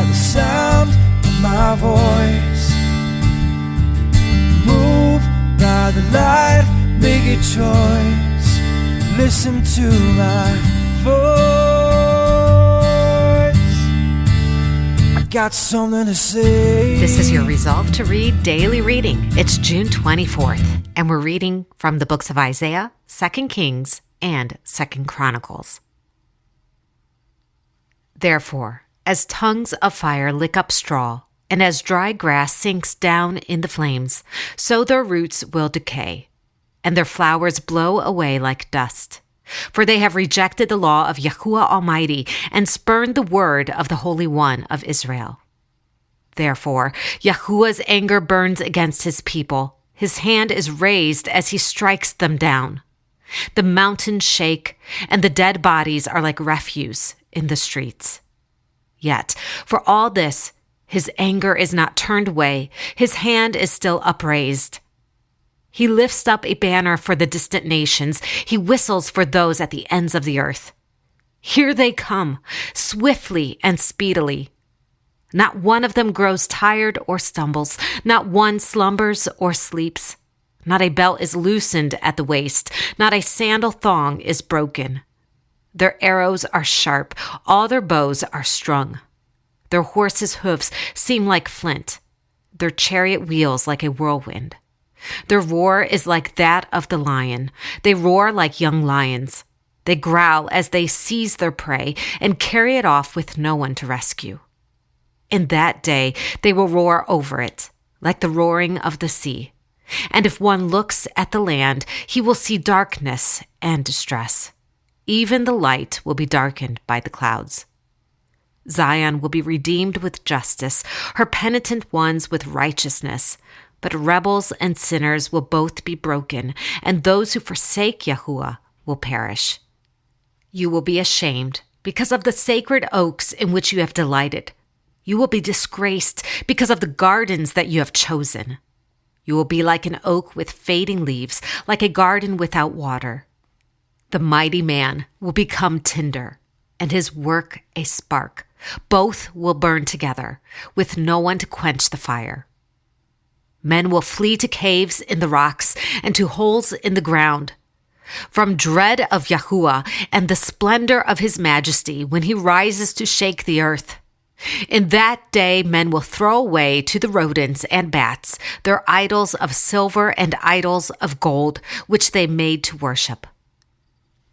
the sound of my voice. Move by the light, make a choice. Listen to my voice. I got something to say. This is your Resolve to Read daily reading. It's June 24th, and we're reading from the books of Isaiah, 2 Kings, and 2 Chronicles. Therefore, as tongues of fire lick up straw, and as dry grass sinks down in the flames, so their roots will decay, and their flowers blow away like dust. For they have rejected the law of Yahuwah Almighty and spurned the word of the Holy One of Israel. Therefore, Yahuwah's anger burns against his people. His hand is raised as he strikes them down. The mountains shake, and the dead bodies are like refuse in the streets. Yet, for all this, his anger is not turned away. His hand is still upraised. He lifts up a banner for the distant nations. He whistles for those at the ends of the earth. Here they come, swiftly and speedily. Not one of them grows tired or stumbles. Not one slumbers or sleeps. Not a belt is loosened at the waist. Not a sandal thong is broken. Their arrows are sharp. All their bows are strung. Their horses' hoofs seem like flint. Their chariot wheels like a whirlwind. Their roar is like that of the lion. They roar like young lions. They growl as they seize their prey and carry it off with no one to rescue. In that day, they will roar over it, like the roaring of the sea. And if one looks at the land, he will see darkness and distress. Even the light will be darkened by the clouds. Zion will be redeemed with justice, her penitent ones with righteousness. But rebels and sinners will both be broken, and those who forsake Yahuwah will perish. You will be ashamed because of the sacred oaks in which you have delighted. You will be disgraced because of the gardens that you have chosen. You will be like an oak with fading leaves, like a garden without water. The mighty man will become tinder, and his work a spark. Both will burn together, with no one to quench the fire. Men will flee to caves in the rocks and to holes in the ground. From dread of Yahuwah and the splendor of his majesty when he rises to shake the earth. In that day men will throw away to the rodents and bats their idols of silver and idols of gold, which they made to worship.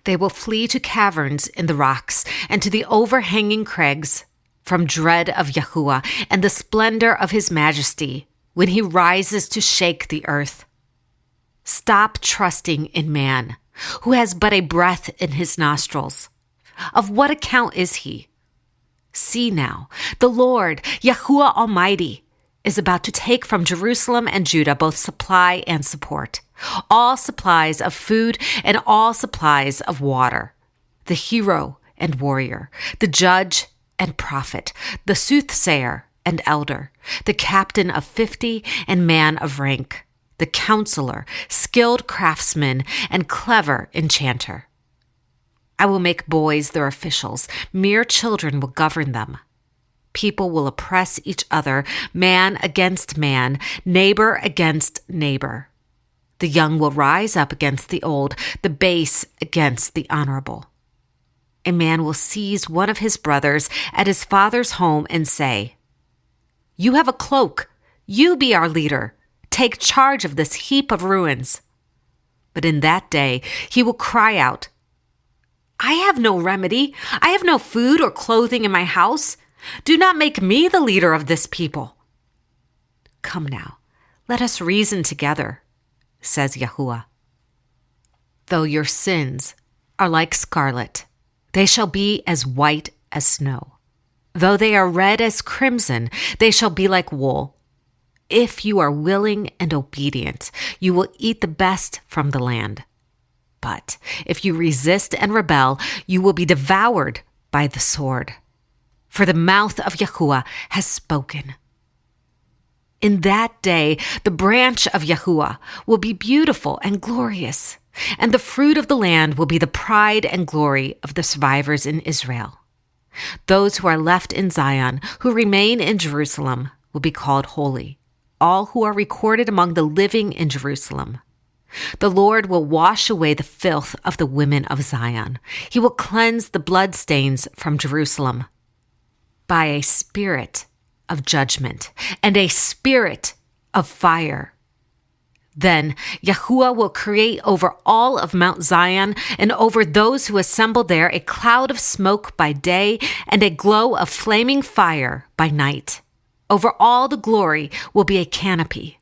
They will flee to caverns in the rocks and to the overhanging crags from dread of Yahuwah and the splendor of his majesty when he rises to shake the earth. Stop trusting in man, who has but a breath in his nostrils. Of what account is he? See now, the Lord, Yahuwah Almighty, is about to take from Jerusalem and Judah both supply and support, all supplies of food and all supplies of water, the hero and warrior, the judge and prophet, the soothsayer and elder, the captain of 50 and man of rank, the counselor, skilled craftsman, and clever enchanter. I will make boys their officials. Mere children will govern them. People will oppress each other, man against man, neighbor against neighbor. The young will rise up against the old, the base against the honorable. A man will seize one of his brothers at his father's home and say, "You have a cloak. You be our leader. Take charge of this heap of ruins." But in that day he will cry out, "I have no remedy. I have no food or clothing in my house. Do not make me the leader of this people." Come now, let us reason together, says Yahuwah. Though your sins are like scarlet, they shall be as white as snow. Though they are red as crimson, they shall be like wool. If you are willing and obedient, you will eat the best from the land. But if you resist and rebel, you will be devoured by the sword. For the mouth of Yahuwah has spoken. In that day, the branch of Yahuwah will be beautiful and glorious, and the fruit of the land will be the pride and glory of the survivors in Israel. Those who are left in Zion, who remain in Jerusalem, will be called holy, all who are recorded among the living in Jerusalem. The Lord will wash away the filth of the women of Zion. He will cleanse the bloodstains from Jerusalem by a spirit of judgment and a spirit of fire. Then Yahuwah will create over all of Mount Zion and over those who assemble there a cloud of smoke by day and a glow of flaming fire by night. Over all the glory will be a canopy.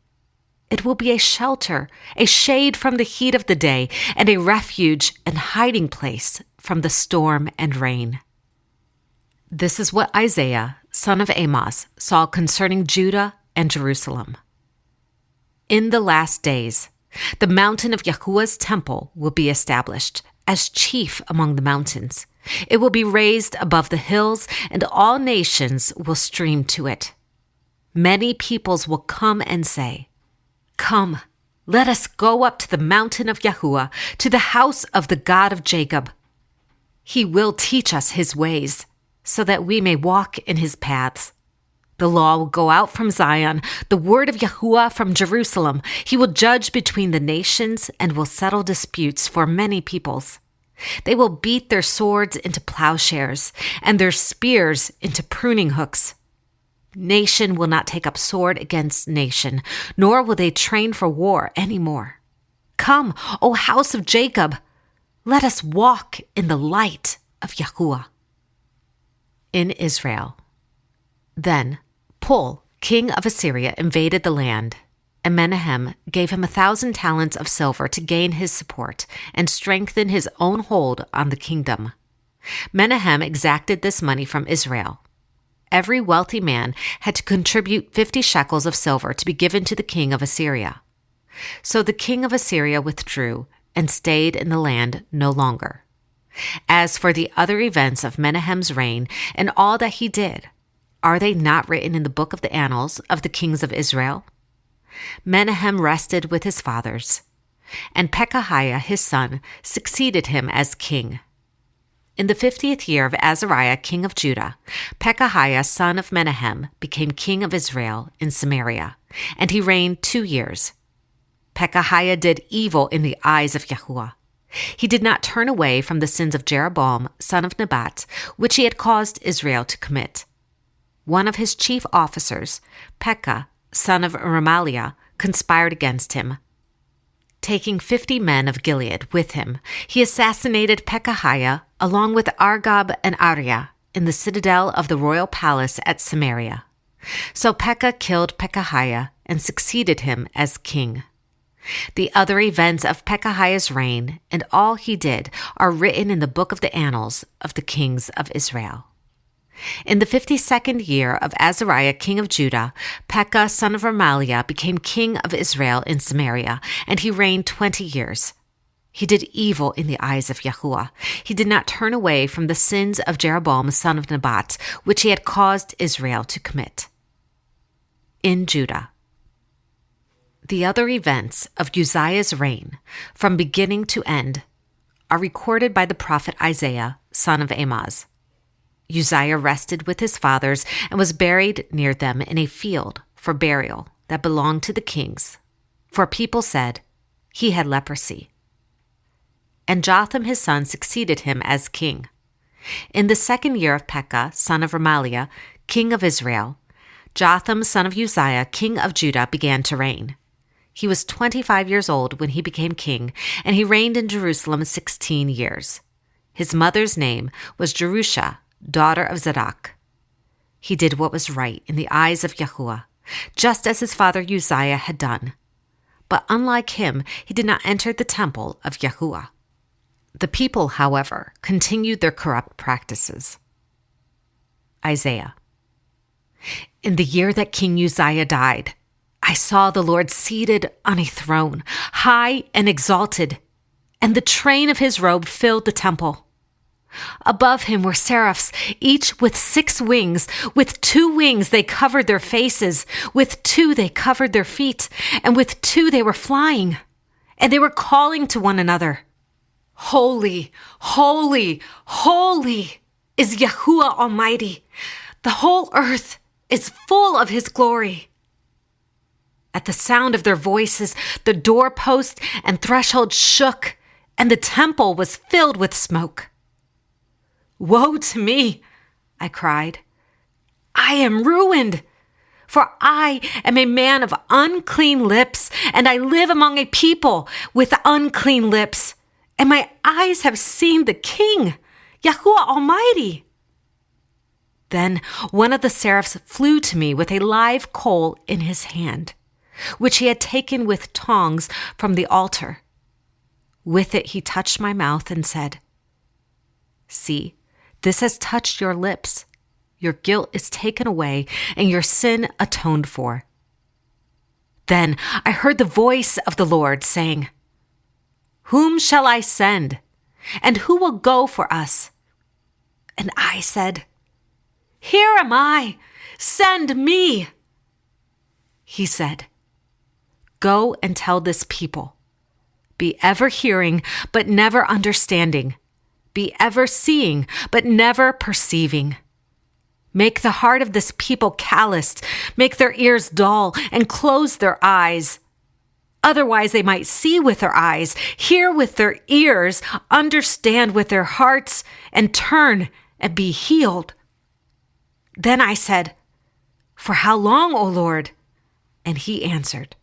It will be a shelter, a shade from the heat of the day, and a refuge and hiding place from the storm and rain. This is what Isaiah, son of Amoz, saw concerning Judah and Jerusalem. In the last days, the mountain of Yahuwah's temple will be established as chief among the mountains. It will be raised above the hills, and all nations will stream to it. Many peoples will come and say, "Come, let us go up to the mountain of Yahuwah, to the house of the God of Jacob. He will teach us his ways, so that we may walk in his paths. The law will go out from Zion, the word of Yahuwah from Jerusalem. He will judge between the nations and will settle disputes for many peoples. They will beat their swords into plowshares and their spears into pruning hooks. Nation will not take up sword against nation, nor will they train for war any more. Come, O house of Jacob, let us walk in the light of Yahuwah." In Israel. Then Pul, king of Assyria, invaded the land, and Menahem gave him 1,000 talents of silver to gain his support and strengthen his own hold on the kingdom. Menahem exacted this money from Israel. Every wealthy man had to contribute 50 shekels of silver to be given to the king of Assyria. So the king of Assyria withdrew and stayed in the land no longer. As for the other events of Menahem's reign and all that he did, are they not written in the book of the annals of the kings of Israel? Menahem rested with his fathers, and Pekahiah his son succeeded him as king. In the 50th year of Azariah king of Judah, Pekahiah son of Menahem became king of Israel in Samaria, and he reigned 2 years. Pekahiah did evil in the eyes of Yahuwah. He did not turn away from the sins of Jeroboam son of Nebat, which he had caused Israel to commit. One of his chief officers, Pekah, son of Remaliah, conspired against him. Taking 50 men of Gilead with him, he assassinated Pekahiah along with Argob and Ariah in the citadel of the royal palace at Samaria. So Pekah killed Pekahiah and succeeded him as king. The other events of Pekahiah's reign and all he did are written in the book of the annals of the kings of Israel. In the 52nd year of Azariah king of Judah, Pekah son of Remaliah became king of Israel in Samaria, and he reigned 20 years. He did evil in the eyes of Yahuwah. He did not turn away from the sins of Jeroboam son of Nebat, which he had caused Israel to commit. In Judah. The other events of Uzziah's reign, from beginning to end, are recorded by the prophet Isaiah, son of Amoz. Uzziah rested with his fathers and was buried near them in a field for burial that belonged to the kings, for people said he had leprosy. And Jotham his son succeeded him as king. In the 2nd year of Pekah, son of Remaliah, king of Israel, Jotham son of Uzziah, king of Judah, began to reign. He was 25 years old when he became king, and he reigned in Jerusalem 16 years. His mother's name was Jerusha, daughter of Zadok. He did what was right in the eyes of Yahuwah, just as his father Uzziah had done. But unlike him, he did not enter the temple of Yahuwah. The people, however, continued their corrupt practices. Isaiah. In the year that King Uzziah died, I saw the Lord seated on a throne, high and exalted, and the train of his robe filled the temple. Above him were seraphs, each with 6 wings. With 2 wings they covered their faces, with 2 they covered their feet, and with 2 they were flying. And they were calling to one another, "Holy, holy, holy is Yahuwah Almighty. The whole earth is full of his glory. At the sound of their voices, the doorpost and threshold shook, and the temple was filled with smoke. Woe to me, I cried. I am ruined, for I am a man of unclean lips, and I live among a people with unclean lips, and my eyes have seen the King, Yahuwah Almighty. Then one of the seraphs flew to me with a live coal in his hand, which he had taken with tongs from the altar. With it he touched my mouth and said, "See, this has touched your lips. Your guilt is taken away and your sin atoned for." Then I heard the voice of the Lord saying, "Whom shall I send? And who will go for us?" And I said, "Here am I. Send me." He said, "Go and tell this people, be ever hearing, but never understanding. Be ever seeing, but never perceiving. Make the heart of this people calloused, make their ears dull, and close their eyes. Otherwise they might see with their eyes, hear with their ears, understand with their hearts, and turn and be healed." Then I said, "For how long, O Lord?" And he answered,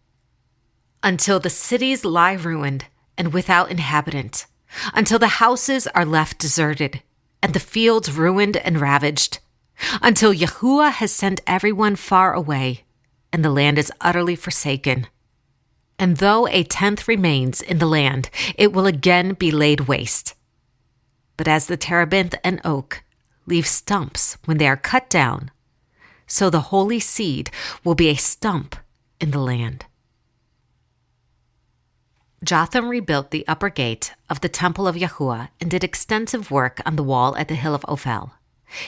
"Until the cities lie ruined and without inhabitant, until the houses are left deserted, and the fields ruined and ravaged, until Yahuwah has sent everyone far away, and the land is utterly forsaken. And though a tenth remains in the land, it will again be laid waste. But as the terebinth and oak leave stumps when they are cut down, so the holy seed will be a stump in the land." Jotham rebuilt the upper gate of the temple of Yahuwah and did extensive work on the wall at the hill of Ophel.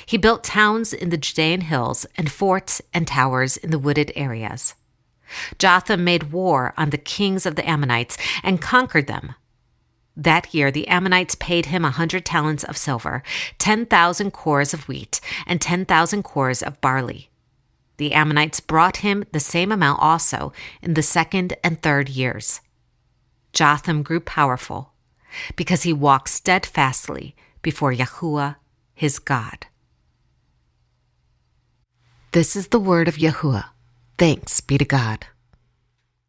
He built towns in the Judean hills and forts and towers in the wooded areas. Jotham made war on the kings of the Ammonites and conquered them. That year the Ammonites paid him 100 talents of silver, 10,000 cores of wheat, and 10,000 cores of barley. The Ammonites brought him the same amount also in the second and third years. Jotham grew powerful because he walked steadfastly before Yahuwah, his God. This is the word of Yahuwah. Thanks be to God.